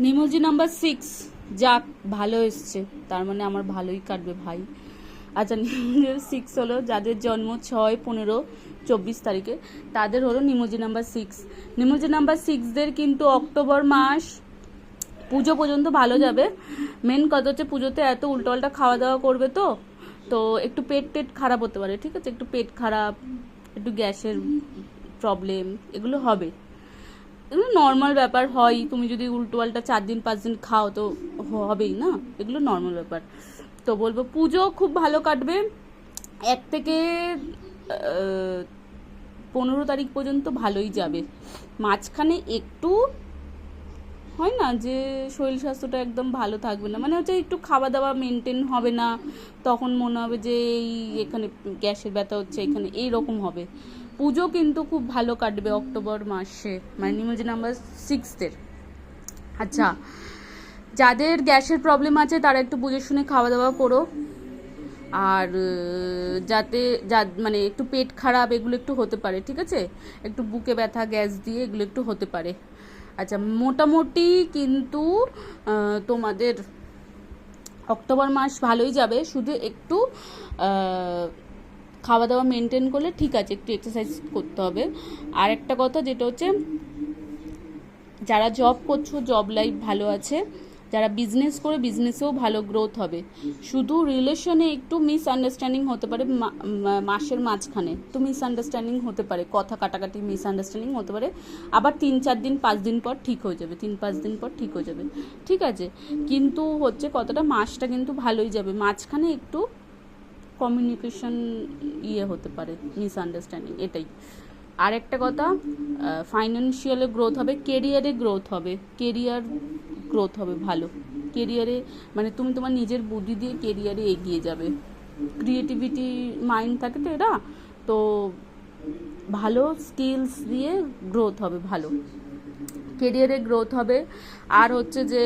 নিমোজি number 6 যাক ভালো এসছে, তার মানে আমার ভালোই কাটবে ভাই। আচ্ছা, নিমোজি 6 হলো যাদের জন্ম 6-15-24 তারিখে, তাদের হলো নিমোজি নাম্বার 6। নিমোজি নাম্বার 6দের কিন্তু অক্টোবর মাস পুজো পর্যন্ত ভালো যাবে। মেন কথা হচ্ছে পুজোতে এত উল্টোপাল্টা খাওয়া দাওয়া করবে, তো তো একটু পেট টেট খারাপ হতে পারে, ঠিক আছে? একটু পেট খারাপ, একটু গ্যাসের প্রবলেম, এগুলো হবে। এগুলো নর্মাল ব্যাপার হয়, তুমি যদি উল্টোপাল্টা 4 দিন 5 দিন খাও তো হবেই না, এগুলো নর্মাল ব্যাপার। তো বলবো পুজো খুব ভালো কাটবে। 1 থেকে 15 তারিখ পর্যন্ত ভালোই যাবে। মাঝখানে একটু হয় না যে শরীর স্বাস্থ্যটা একদম ভালো থাকবে না, মানে হচ্ছে একটু খাওয়া দাওয়া মেনটেন হবে না, তখন মনে হবে যে এই এখানে গ্যাসের ব্যথা হচ্ছে, এখানে এই রকম হবে। পুজো কিন্তু খুব ভালো কাটবে অক্টোবর মাসে, মানে নিমোজি নাম্বার 6-দের। আচ্ছা, যাদের গ্যাসের প্রবলেম আছে তারা একটু বুঝে শুনে খাওয়া দাওয়া করো। আর যাতে মানে একটু পেট খারাপ এগুলো একটু হতে পারে, ঠিক আছে? একটু বুকে ব্যথা, গ্যাস দিয়ে এগুলো একটু হতে পারে। আচ্ছা, মোটামুটি কিন্তু তোমাদের অক্টোবর মাস ভালোই যাবে, শুধু একটু খাওয়া দাওয়া মেনটেন করলে ঠিক আছে, একটু এক্সারসাইজ করতে হবে। আর একটা কথা যেটা হচ্ছে, যারা জব করছো জব লাইফ ভালো আছে, যারা বিজনেস করে বিজনেসেও ভালো গ্রোথ হবে। শুধু রিলেশনে একটু মিসআন্ডারস্ট্যান্ডিং হতে পারে, মাসের মাঝখানে একটু মিসআন্ডারস্ট্যান্ডিং হতে পারে, কথা কাটাকাটি মিসআন্ডারস্ট্যান্ডিং হতে পারে। আবার 3-4 দিন 5 দিন পর ঠিক হয়ে যাবে, 3-5 দিন পর ঠিক হয়ে যাবে, ঠিক আছে? কিন্তু হচ্ছে কতটা মাসটা কিন্তু ভালোই যাবে, মাঝখানে একটু কমিউনিকেশন হতে পারে, মিসআন্ডারস্ট্যান্ডিং, এটাই। আর একটা কথা, ফাইন্যান্সিয়ালে গ্রোথ হবে, কেরিয়ারে গ্রোথ হবে, কেরিয়ার গ্রোথ হবে ভালো। কেরিয়ারে মানে তুমি তোমার নিজের বুদ্ধি দিয়ে কেরিয়ারে এগিয়ে যাবে। ক্রিয়েটিভিটি মাইন্ড থাকে তো এরা, তো ভালো স্কিলস দিয়ে গ্রোথ হবে, ভালো কেরিয়ারে গ্রোথ হবে। আর হচ্ছে যে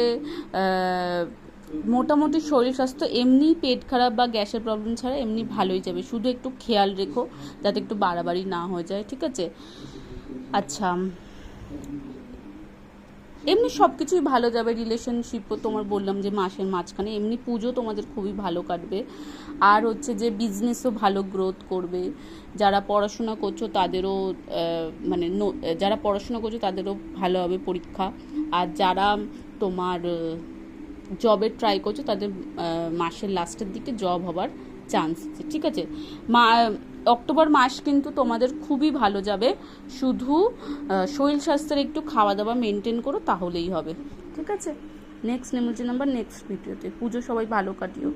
মোটামুটি শরীর স্বাস্থ্য এমনি পেট খারাপ বা গ্যাসের প্রবলেম ছাড়া এমনি ভালোই যাবে, শুধু একটু খেয়াল রেখো যাতে একটু বাড়াবাড়ি না হয়ে যায়, ঠিক আছে? আচ্ছা, এমনি সব কিছুই ভালো যাবে। রিলেশনশিপও তোমার বললাম যে মাসের মাঝখানে, এমনি পুজো তোমাদের খুবই ভালো কাটবে। আর হচ্ছে যে বিজনেসও ভালো গ্রোথ করবে। যারা পড়াশোনা করছো তাদেরও মানে যারা পড়াশোনা করছো তাদেরও ভালো হবে পরীক্ষা। আর যারা তোমার জবের ট্রাই করছো তাদের মাসের লাস্টের দিকে জব হবার চান্স আছে, ঠিক আছে? অক্টোবর মাস কিন্তু তোমাদের খুবই ভালো যাবে, শুধু শরীর স্বাস্থ্যের একটু খাওয়া দাওয়া মেনটেন করো, তাহলেই হবে, ঠিক আছে? নেক্সট নিমোজি নাম্বার নেক্সট ভিডিওতে। পুজো সবাই ভালো কাটিও।